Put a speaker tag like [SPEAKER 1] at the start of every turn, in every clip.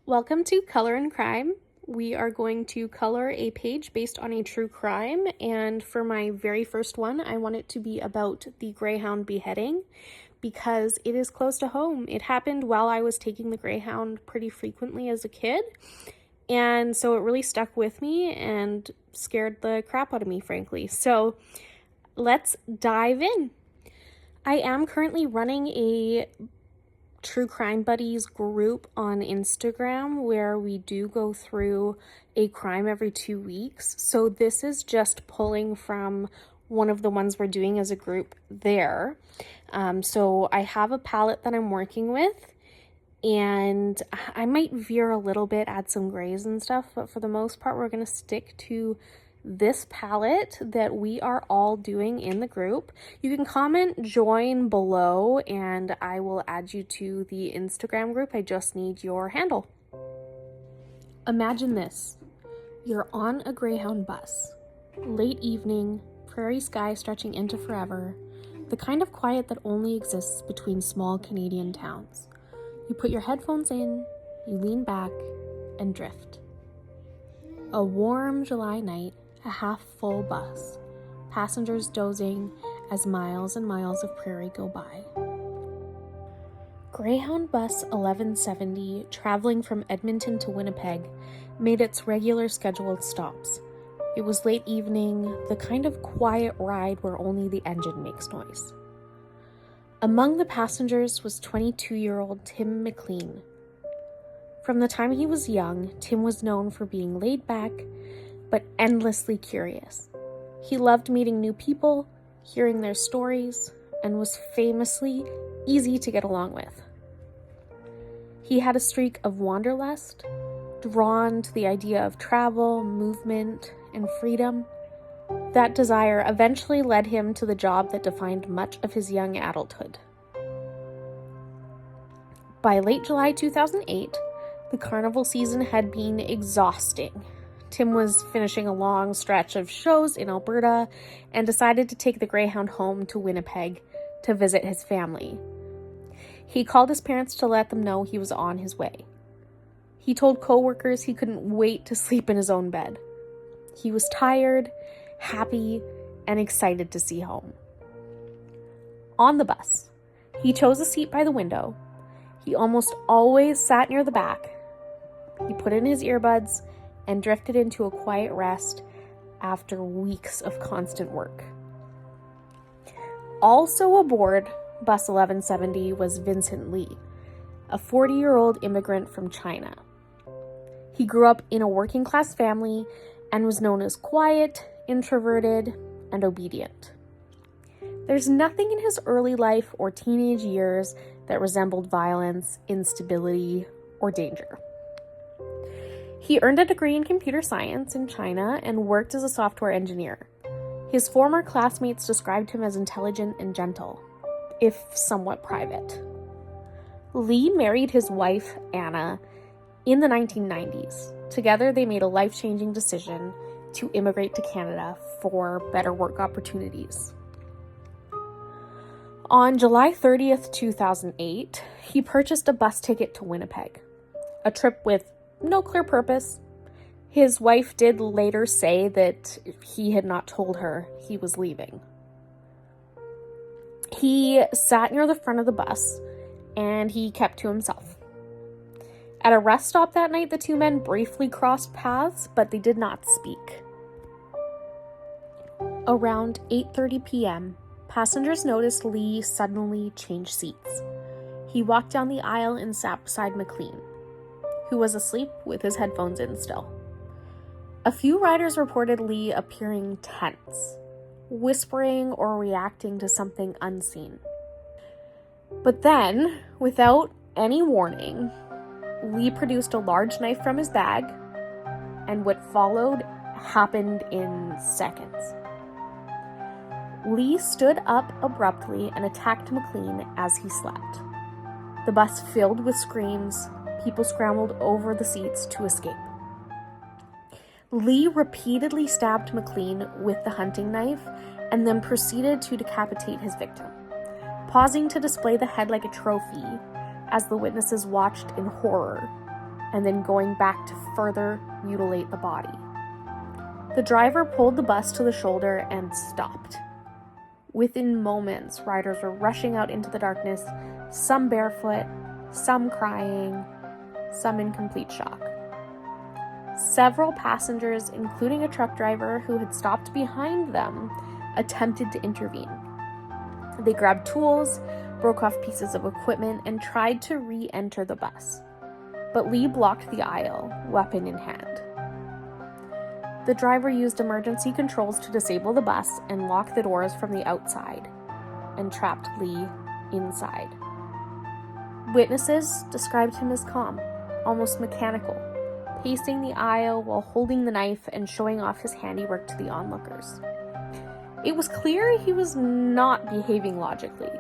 [SPEAKER 1] Welcome to Color and Crime. We are going to color a page based on a true crime, and for my very first one, I want it to be about the Greyhound beheading because it is close to home. It happened while I was taking the Greyhound pretty frequently as a kid, and so it really stuck with me and scared the crap out of me, frankly. So let's dive in. I am currently running a True Crime Buddies group on Instagram where we do go through a crime every 2 weeks. So this is just pulling from one of the ones we're doing as a group there. So I have a palette that I'm working with, and I might veer a little bit, add some grays and stuff, but for the most part, we're going to stick to this palette that we are all doing in the group. You can comment join below and I will add you to the Instagram group. I just need your handle. Imagine this. You're on a Greyhound bus. Late evening, prairie sky stretching into forever, the kind of quiet that only exists between small Canadian towns. You put your headphones in, you lean back, and drift. A warm July night, a half-full bus, passengers dozing as miles and miles of prairie go by. Greyhound Bus 1170, traveling from Edmonton to Winnipeg, made its regular scheduled stops. It was late evening, the kind of quiet ride where only the engine makes noise. Among the passengers was 22-year-old Tim McLean. From the time he was young, Tim was known for being laid back, but endlessly curious. He loved meeting new people, hearing their stories, and was famously easy to get along with. He had a streak of wanderlust, drawn to the idea of travel, movement, and freedom. That desire eventually led him to the job that defined much of his young adulthood. By late July 2008, the carnival season had been exhausting. Tim was finishing a long stretch of shows in Alberta and decided to take the Greyhound home to Winnipeg to visit his family. He called his parents to let them know he was on his way. He told coworkers he couldn't wait to sleep in his own bed. He was tired, happy, and excited to see home. On the bus, he chose a seat by the window. He almost always sat near the back. He put in his earbuds and drifted into a quiet rest after weeks of constant work. Also aboard Bus 1170 was Vincent Lee, a 40-year-old immigrant from China. He grew up in a working-class family and was known as quiet, introverted, and obedient. There's nothing in his early life or teenage years that resembled violence, instability, or danger. He earned a degree in computer science in China and worked as a software engineer. His former classmates described him as intelligent and gentle, if somewhat private. Lee married his wife, Anna, in the 1990s. Together, they made a life-changing decision to immigrate to Canada for better work opportunities. On July 30th, 2008, he purchased a bus ticket to Winnipeg, a trip with no clear purpose. His wife did later say that he had not told her he was leaving. He sat near the front of the bus, and he kept to himself. At a rest stop that night, the two men briefly crossed paths, but they did not speak. Around 8:30 p.m., passengers noticed Lee suddenly change seats. He walked down the aisle and sat beside McLean, who was asleep with his headphones in still. A few riders reported Lee appearing tense, whispering or reacting to something unseen. But then, without any warning, Lee produced a large knife from his bag, and what followed happened in seconds. Lee stood up abruptly and attacked McLean as he slept. The bus filled with screams. People scrambled over the seats to escape. Lee repeatedly stabbed McLean with the hunting knife and then proceeded to decapitate his victim, pausing to display the head like a trophy as the witnesses watched in horror. and then going back to further mutilate the body. The driver pulled the bus to the shoulder and stopped. Within moments, riders were rushing out into the darkness, some barefoot, some crying, some in complete shock. Several passengers, including a truck driver who had stopped behind them, attempted to intervene. They grabbed tools, broke off pieces of equipment, and tried to re-enter the bus. But Lee blocked the aisle, weapon in hand. The driver used emergency controls to disable the bus and lock the doors from the outside, and trapped Lee inside. Witnesses described him as calm, almost mechanical, pacing the aisle while holding the knife and showing off his handiwork to the onlookers. It was clear he was not behaving logically,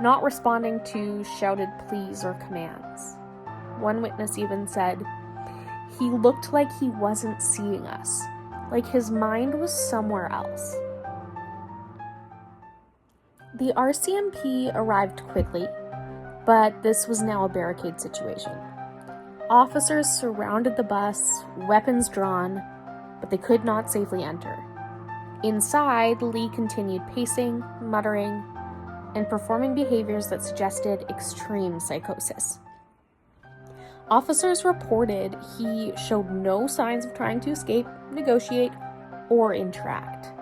[SPEAKER 1] not responding to shouted pleas or commands. One witness even said, "He looked like he wasn't seeing us, like his mind was somewhere else." The RCMP arrived quickly, but this was now a barricade situation. Officers surrounded the bus, weapons drawn, but they could not safely enter. Inside, Lee continued pacing, muttering, and performing behaviors that suggested extreme psychosis. Officers reported he showed no signs of trying to escape, negotiate, or interact.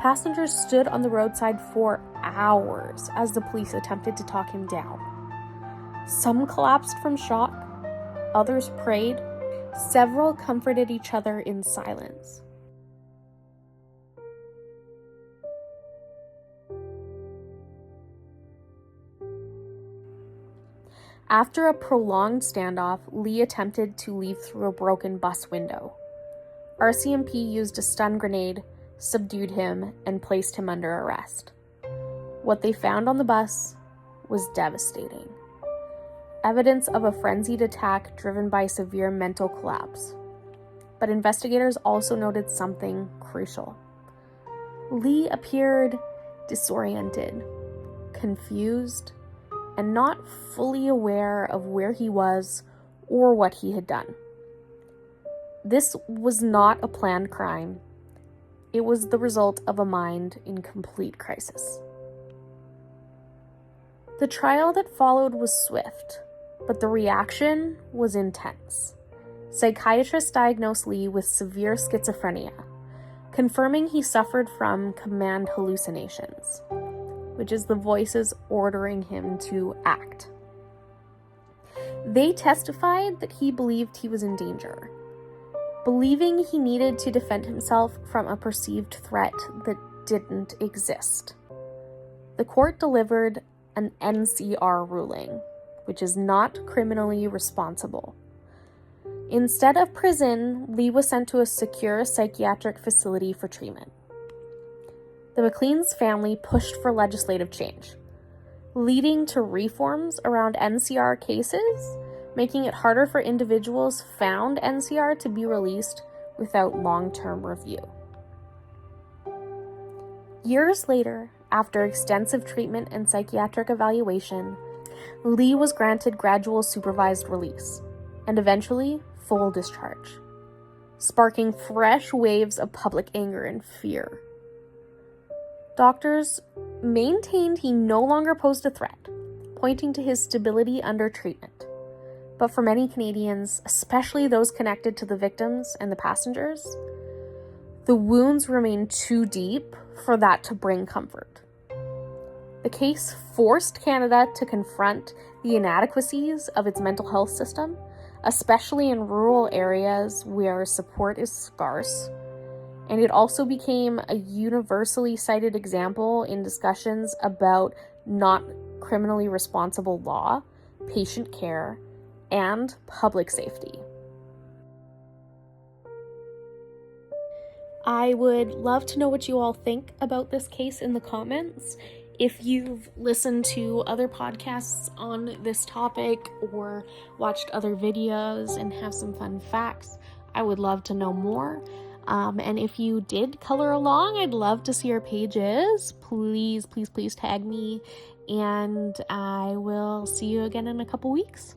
[SPEAKER 1] Passengers stood on the roadside for hours as the police attempted to talk him down. Some collapsed from shock, others prayed, several comforted each other in silence. After a prolonged standoff, Lee attempted to leave through a broken bus window. RCMP used a stun grenade, subdued him, and placed him under arrest. What they found on the bus was devastating. Evidence of a frenzied attack driven by severe mental collapse. But investigators also noted something crucial. Lee appeared disoriented, confused, and not fully aware of where he was or what he had done. This was not a planned crime. It was the result of a mind in complete crisis. The trial that followed was swift, but the reaction was intense. Psychiatrists diagnosed Lee with severe schizophrenia, confirming he suffered from command hallucinations, which is the voices ordering him to act. They testified that he believed he was in danger, believing he needed to defend himself from a perceived threat that didn't exist. The court delivered an NCR ruling, which is not criminally responsible. Instead of prison, Lee was sent to a secure psychiatric facility for treatment. The McLean's family pushed for legislative change, leading to reforms around NCR cases, making it harder for individuals found NCR to be released without long-term review. Years later, after extensive treatment and psychiatric evaluation, Lee was granted gradual supervised release, and eventually full discharge, sparking fresh waves of public anger and fear. Doctors maintained he no longer posed a threat, pointing to his stability under treatment. But for many Canadians, especially those connected to the victims and the passengers, the wounds remained too deep for that to bring comfort. The case forced Canada to confront the inadequacies of its mental health system, especially in rural areas where support is scarce. And it also became a universally cited example in discussions about not criminally responsible law, patient care, and public safety. I would love to know what you all think about this case in the comments. If you've listened to other podcasts on this topic or watched other videos and have some fun facts, I would love to know more. And if you did color along, I'd love to see your pages. Please tag me, and I will see you again in a couple weeks.